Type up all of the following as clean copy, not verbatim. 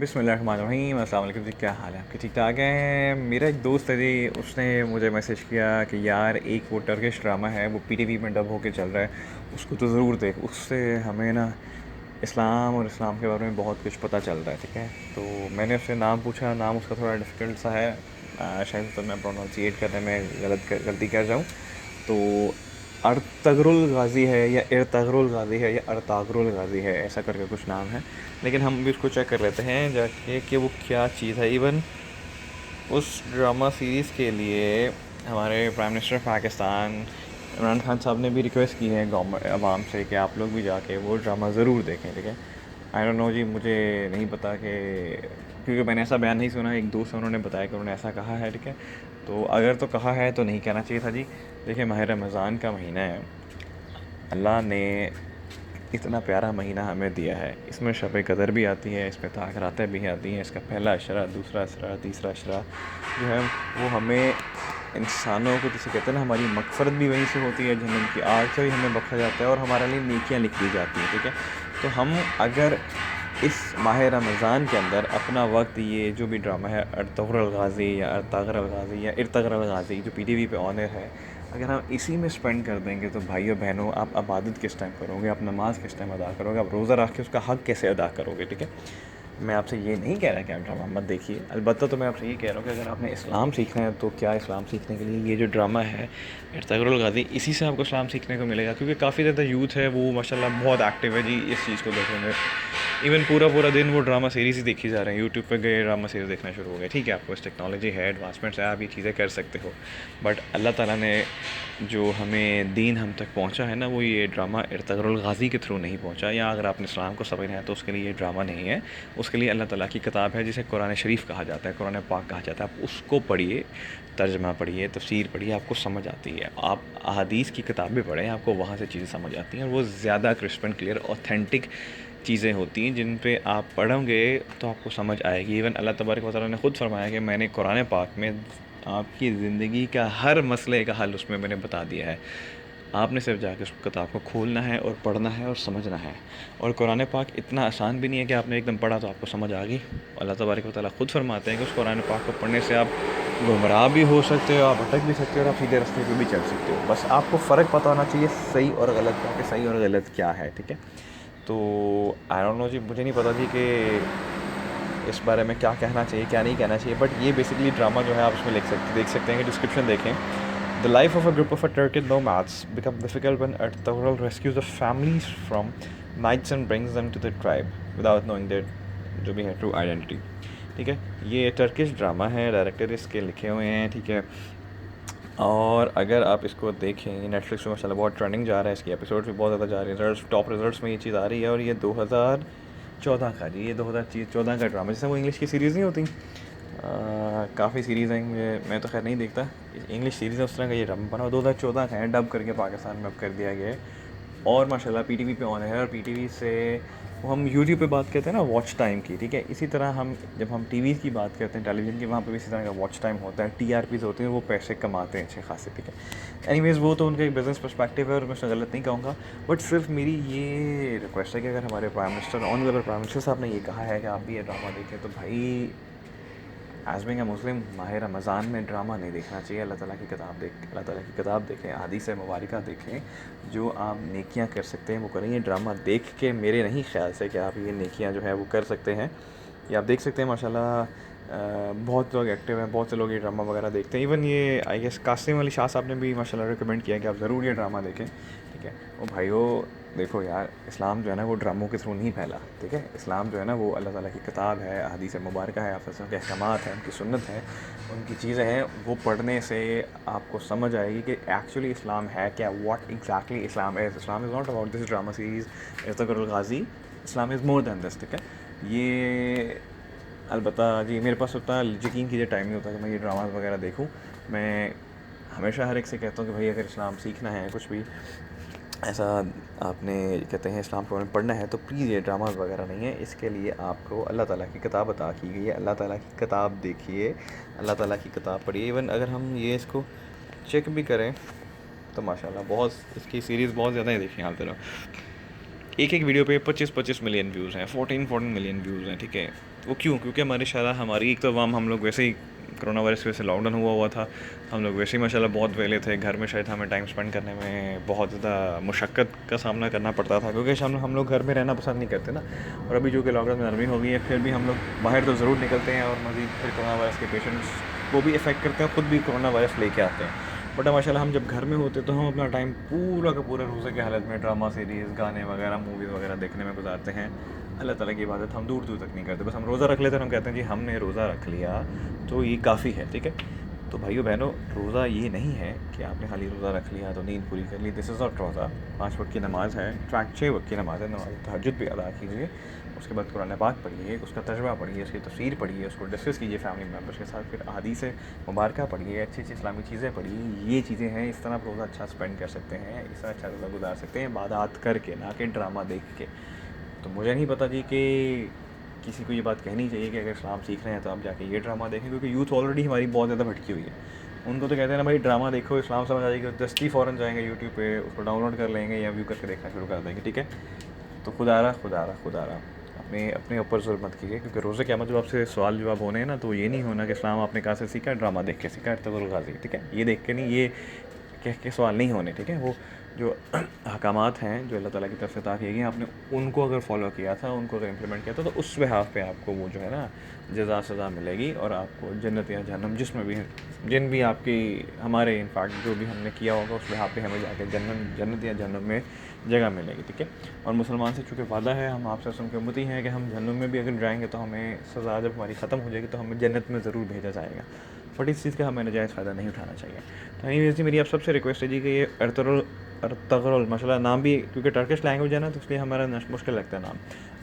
बिस्मिल्लाहिर्रहमानिर्रहीम। अस्सलाम वालेकुम जी, क्या हाल है आपके? ठीक ठाक हैं। मेरा एक दोस्त है जी, उसने मुझे मैसेज किया कि यार एक वो टर्किश ड्रामा है, वो पीटीवी में डब होके चल रहा है, उसको तो ज़रूर देख। उससे हमें ना इस्लाम और इस्लाम के बारे में बहुत कुछ पता चल रहा है। ठीक है, तो मैंने उससे नाम पूछा। नाम उसका थोड़ा डिफ़िकल्ट सा है, शायद तो मैं प्रोनाउंसिएट करने में गलती कर जाऊँ। तो अर्तगरुल गाज़ी है या इर्तगरुल गाज़ी है या अर्तागरुल गाज़ी है, ऐसा करके कुछ नाम है। लेकिन हम भी उसको चेक कर लेते हैं जाके कि वो क्या चीज़ है। इवन उस ड्रामा सीरीज़ के लिए हमारे प्राइम मिनिस्टर पाकिस्तान इमरान खान साहब ने भी रिक्वेस्ट की है गवर्नमेंट आवाम से कि आप लोग भी जाके वो ड्रामा ज़रूर देखें। ठीक है, आई डोंट नो जी, मुझे नहीं पता कि, क्योंकि मैंने ऐसा बयान नहीं सुना। एक दोस्त उन्होंने बताया कि उन्होंने ऐसा कहा है। ठीक है, तो अगर तो कहा है तो नहीं कहना चाहिए था जी। देखिए, माह रमज़ान का महीना है, अल्लाह ने इतना प्यारा महीना हमें दिया है। इसमें शब कदर भी आती है, इसमें ताक रातें भी आती हैं। इसका पहला अशरा, दूसरा अशरा, तीसरा अशरा जो है वो हमें इंसानों को, जिसे कहते हैं ना, हमारी मग़फ़िरत भी वहीं से होती है। जहन्नम की आग से भी हमें बख्शा जाता है और हमारे लिए नेकियां लिख दी जाती हैं। ठीक है, तो हम अगर इस माह रमज़ान के अंदर अपना वक्त, ये जो भी ड्रामा है अर्तगरुल गाज़ी या अर्तागरुल गाज़ी या इर्तगरुल गाज़ी जो पीटीवी पे ऑन एयर है, अगर हम इसी में स्पेंड कर देंगे तो भाइयों बहनों, आप इबादत किस टाइम करोगे? आप नमाज़ किस टाइम अदा करोगे? आप रोज़ा रख के उसका हक़ कैसे अदा करोगे? ठीक है, मैं आपसे ये नहीं कह रहा कि आप ड्रामा मत देखिए। अलबत्ता तो मैं आपसे ये कह रहा हूँ कि अगर आपने इस्लाम सीखना है तो क्या इस्लाम सीखने के लिए ये जो ड्रामा है इर्तगरुल गाज़ी, इसी से आपको इस्लाम सीखने को मिलेगा। क्योंकि काफ़ी ज़्यादा यूथ है वो माशाल्लाह बहुत एक्टिव है जी इस चीज़ को देखने में। इवन पूरा पूरा दिन वो ड्रामा सीरीज़ ही देखी जा रहे हैं। यूट्यूब पे गए, ड्रामा सीरीज़ देखना शुरू हो गए। ठीक है, आपको इस टेक्नोलॉजी है, एडवांसमेंट्स है, आप ये चीज़ें कर सकते हो। बट अल्लाह ताला ने जो हमें दीन हम तक पहुंचा है ना, वो ये ड्रामा इर्तगरुल गाज़ी के थ्रू नहीं पहुंचा। या अगर आपने इस्लाम को समझना है तो उसके लिए ये ड्रामा नहीं है। उसके लिए अल्लाह ताला की किताब है जिसे कुरान शरीफ कहा जाता है, कुरान पाक कहा जाता है। आप उसको पढ़िए, तर्जमा पढ़िए, तफसीर पढ़िए, आपको समझ आती है। आप अहादीस की किताबें पढ़ें, आपको वहाँ से चीज़ें समझ आती हैं और वो ज़्यादा क्रिस्प एंड क्लियर ऑथेंटिक चीज़ें होती हैं जिन पे आप पढ़ोगे तो आपको समझ आएगी। इवन अल्लाह तबारक व तआला ने ख़ुद फरमाया कि मैंने कुरान पाक में आपकी ज़िंदगी का हर मसले का हल उसमें मैंने बता दिया है। आपने सिर्फ जाके उस किताब को खोलना है और पढ़ना है और समझना है। और कुरान पाक इतना आसान भी नहीं है कि आपने एकदम पढ़ा तो आपको समझ आ गई। अल्लाह तबारक व तआला ख़ुद फरमाते हैं कि उस कुरान पाक को पढ़ने से आप गुमराह भी हो सकते हो, आप भटक भी सकते हो और आप सीधे रास्ते पे भी चल सकते हो। बस आपको फ़र्क पता होना चाहिए सही और गलत का, कि सही और गलत क्या है। ठीक है, तो आई डोंट नो जी, मुझे नहीं पता जी कि इस बारे में क्या कहना चाहिए, क्या नहीं कहना चाहिए। बट ये बेसिकली ड्रामा जो है आप उसमें देख सकते हैं कि डिस्क्रिप्शन देखें। The life of a group of Turkish nomads become difficult when Ertugrul rescues the families from knights and brings them to the tribe without knowing their जो भी है ट्रू आइडेंटिटी। ठीक है, ये टर्किश ड्रामा है, director इसके लिखे हुए हैं। ठीक है, और अगर आप इसको देखें, नेटफ्लिक्स में माशाल्लाह बहुत ट्रेंडिंग जा रहा है, इसकी एपिसोड भी बहुत ज़्यादा जा रही है, टॉप रिजल्ट्स में ये चीज़ आ रही है। और ये 2014 का जी, ये 2014 का ड्रामा, जैसे वो इंग्लिश की सीरीज़ नहीं होती, काफ़ी सीरीज़ हैं, मैं तो खैर नहीं देखता इंग्लिश सीरीज़ है, उस तरह का ये ड्रामा बना 2014 का है, डब करके पाकिस्तान में अब कर दिया गया है। और माशाल्लाह पीटीवी पे ऑन है। और पीटीवी से वो हम यूट्यूब पे बात करते हैं ना वॉच टाइम की, ठीक है, इसी तरह हम जब हम टीवी की बात करते हैं, टेलीविज़न की, वहाँ पे भी इसी तरह का वॉच टाइम होता है, टीआरपीज़ होते हैं, वो पैसे कमाते हैं अच्छे खासे। ठीक है, एनीवेज़ वो तो उनका एक बिज़नेस पर्सपेक्टिव है और मैं उसमें गलत नहीं कहूँगा। बट सिर्फ मेरी ये रिक्वेस्ट है कि अगर हमारे prime minister, honourable prime minister साहब ने ये कहा है कि आप भी ये ड्रामा देखें, तो भाई एज़ बीइंग अ मुस्लिम माह रमज़ान में ड्रामा नहीं देखना चाहिए। अल्लाह ताला की किताब देखें, हदीस मुबारका देखें, जो आप नेकियां कर सकते हैं वो करें। ये ड्रामा देख के मेरे नहीं ख़्याल से कि आप ये नेकियां जो है वो कर सकते हैं। ये आप देख सकते हैं माशाल्लाह। बहुत लोग एक्टिव हैं, बहुत से लोग ये ड्रामा वगैरह देखते हैं। इवन ये आई गेस कासिम अली शाह साहब ने भी माशाल्लाह रिकमेंड किया कि आप ज़रूर ये ड्रामा देखें। ठीक है, वो भाइयों देखो यार, इस्लाम जो है ना वो ड्रामों के थ्रू नहीं फैला। ठीक है, इस्लाम जो है ना वो अल्लाह ताला की किताब है, हदीस मुबारक है, आप के अहकामात हैं, उनकी सुन्नत है, उनकी चीज़ें हैं। वो पढ़ने से आपको समझ आएगी कि एक्चुअली इस्लाम है क्या, what exactly Islam is. Islam is not about this drama series Ertugrul Ghazi, Islam is more than this. ठीक है, ये अलबत्ता जी मेरे पास उतना यकीन कीजिए टाइम नहीं होता कि मैं ये ड्रामास वगैरह देखूं। मैं हमेशा हर एक से कहता हूँ कि भाई अगर इस्लाम सीखना है, कुछ भी ऐसा आपने कहते हैं इस्लाम के बारे में पढ़ना है, तो प्लीज़ ये ड्रामास वगैरह नहीं है। इसके लिए आपको अल्लाह ताला की किताब अता की गई है, अल्लाह ताला की किताब देखिए, अल्लाह ताला की किताब पढ़िए। इवन अगर हम ये इसको चेक भी करें तो माशाल्लाह बहुत इसकी सीरीज़ बहुत ज़्यादा ही देखी आप तरफ। एक वीडियो पे 25-25 मिलियन व्यूज़ हैं, 14-14 मिलियन व्यूज़ हैं, ठीक है। वो क्यों? क्योंकि हमारी शायद हमारी एक तो हम लोग वैसे ही कोरोना वायरस की वजह से लॉकडाउन हुआ था, हम लोग वैसे ही माशाल्लाह बहुत वेले थे घर में, शायद हमें टाइम स्पेंड करने में बहुत ज़्यादा मुशक्क़त का सामना करना पड़ता था, क्योंकि हम लोग घर में रहना पसंद नहीं करते ना। और अभी जो कि लॉकडाउन में नरमी हो गई है, फिर भी हम लोग बाहर तो ज़रूर निकलते हैं और मज़ीद फिर कोरोना वायरस के पेशेंट्स को भी इफ़ेक्ट करते हैं, ख़ुद भी कोरोना वायरस लेके आते हैं। बट माशाल्लाह हम जब घर में होते तो हम अपना टाइम पूरा का पूरा रोज़े की हालत में ड्रामा सीरीज़, गाने वगैरह, मूवीज़ वगैरह देखने में गुजारते हैं। अल्लाह ताला की इबादत हम दूर दूर तक नहीं करते, बस हम रोज़ा रख लेते हैं, हम कहते हैं जी हमने रोज़ा रख लिया तो ये काफ़ी है, ठीक है। तो भाइयों बहनों, रोज़ा ये नहीं है कि आपने खाली रोज़ा रख लिया तो नींद पूरी कर ली, दिस इज़ नॉट रोज़ा। 5 वक्त की नमाज़ है, इनफैक्ट 6 वक्त की नमाज़ है, नमाज़ तहज्जुद भी अदा कीजिए, उसके बाद कुरान पाक पढ़िए, उसका तर्जुमा पढ़िए, उसकी तफसीर पढ़िए, उसको डिस्कस कीजिए फैमिली मेम्बर्स के साथ, फिर अहादीस मुबारका पढ़िए, अच्छी अच्छी इस्लामी चीज़ें पढ़िए। ये चीज़ें हैं, इस तरह आप रोज़ा अच्छा स्पेंड कर सकते हैं, इस तरह अच्छा रोज़ा गुजार सकते हैं इबादत करके, ना कि ड्रामा देख के। तो मुझे नहीं पता जी कि किसी को ये बात कहनी चाहिए कि अगर इस्लाम सीख रहे हैं तो आप जाके ये ड्रामा देखें, क्योंकि यूथ ऑलरेडी हमारी बहुत ज़्यादा भटकी हुई है। उनको तो कहते हैं ना भाई ड्रामा देखो, इस्लाम समझ आ जाएगी, दस्ती फ़ौरन जाएंगे यूट्यूब पे, उसको डाउनलोड कर लेंगे या व्यू करके देखना शुरू कर देंगे, ठीक है। तो खुदारा अपने ऊपर ज़ुल्म मत कीजिए, क्योंकि रोज़े क़यामत जब आपसे सवाल जवाब होने हैं ना, तो ये नहीं होना कि इस्लाम आपने कहाँ से सीखा, ड्रामा देख के सीखा, इर्तुग़रुल गाज़ी, ठीक है। ये देख के नहीं, ये कह के सवाल नहीं होने, ठीक है। वो जो अहकामात हैं जो अल्लाह ताला की तरफ से अता किए गए, आपने उनको अगर फ़ॉलो किया था, उनको अगर इम्प्लीमेंट किया था, तो उस बिहाफ़ पे आपको वो जो है ना जज़ा सज़ा मिलेगी, और आपको जन्नत या जहन्नम जिसमें भी जिन भी आपकी हमारे इनफैक्ट जो भी हमने किया होगा उस बिहाफ़ पे हमें जाके जन्नत या जहन्नम में जगह मिलेगी, ठीक है। और मुसलमान से चूँकि वादा है, हम आपसे उनकी उम्मती हैं कि हम जहन्नम में भी अगर जाएंगे तो हमें सज़ा जब हमारी ख़त्म हो जाएगी तो हमें जन्नत में ज़रूर भेजा जाएगा। बट इस चीज़ का हमें नाजायज़ फ़ायदा नहीं उठाना चाहिए। तो एनीवेज़ जी, मेरी आप सबसे रिक्वेस्ट है जी कि ये अर्तुग़रुल माशाल्लाह नाम भी, क्योंकि टर्किश लैंग्वेज है ना, तो इसलिए हमारा मुश्किल लगता है नाम।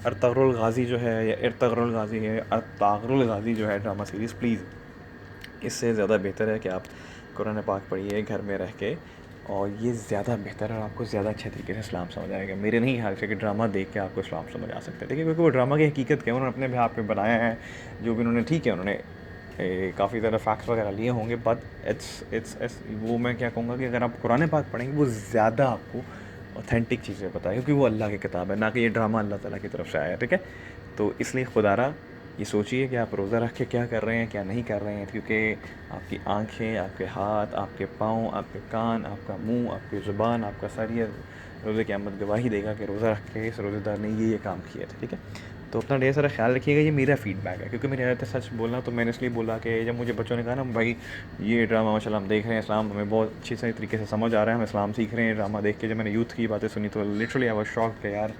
अर्तुग़रुल गाज़ी जो है, या इर्तुग़रुल गाज़ी है, अर्तुग़रुल गाज़ी जो है ड्रामा सीरीज़, प्लीज़ इससे ज़्यादा बेहतर है कि आप कुरान पाक पढ़िए घर में रह के, और ये ज़्यादा बेहतर है और आपको ज़्यादा अच्छे तरीके से इस्लाम समझ आएगा। मेरे नहीं ख्याल से कि ड्रामा देख के आपको इस्लाम समझ आ सकता है, ठीक है, क्योंकि वो ड्रामा की हकीकत क्या है, उन्होंने अपने बिहाफ़ पे बनाया है, जो भी उन्होंने, ठीक है, उन्होंने काफ़ी ज़्यादा फैक्ट्स वगैरह लिए होंगे, बट इट्स वो मैं क्या कहूँगा कि अगर आप कुरान पाक पढ़ेंगे वो ज़्यादा आपको ऑथेंटिक चीज़ें बताएं, क्योंकि वो अल्लाह की किताब है, ना कि ये ड्रामा अल्लाह ताला की तरफ से आया है, ठीक है। तो इसलिए खुदारा ये सोचिए कि आप रोज़ा रख के क्या कर रहे हैं, क्या नहीं कर रहे हैं, क्योंकि आपकी आँखें, आपके हाथ, आपके पाँव, आपके कान, आपका मुँह, आपकी ज़ुबान, आपका सर, ये रोज़े क़यामत गवाही देगा कि रोज़ा रख के इस रोज़ेदार ने ये काम किया था, ठीक है। तो अपना ढेर सारा ख्याल रखिएगा, ये मेरा फ़ीडबैक है, क्योंकि मेरी आदत है सच बोलना, तो मैंने इसलिए बोला कि जब मुझे बच्चों ने कहा ना भाई ये ड्रामा माशाल्लाह हम देख रहे हैं, इस्लाम हमें बहुत अच्छी सही तरीके से समझ आ रहा है, हम इस्लाम सीख रहे हैं ड्रामा देख के, जब मैंने यूथ की बातें सुनी तो लिटरली आई वाज शॉक्ड कि यार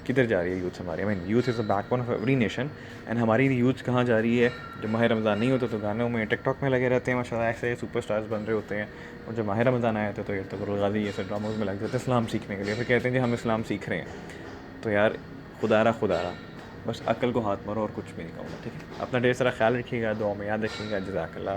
किधर जा रही है यूथ हमारी। I mean youth is the backbone of every nation, and हमारी यूथ कहाँ जा रही है। जब माह रमज़ान नहीं होता तो गानों में, टिकटॉक में लगे रहते हैं माशाल्लाह, ऐसे सुपरस्टार्स बन रहे होते हैं, और जब माह रमज़ान आया था तो इर्तुग़रुल गाज़ी ऐसे ड्रामोज़ में लग जाते हैं इस्लाम सीखने के लिए, फिर कहते हैं जी हम इस्लाम सीख रहे हैं। तो यार खुदारा बस अक्ल को हाथ मारो, और कुछ भी नहीं कहूँगा, ठीक है। अपना ढेर सारा ख्याल रखिएगा, दुआ में याद रखिएगा। जज़ाकल्लाह।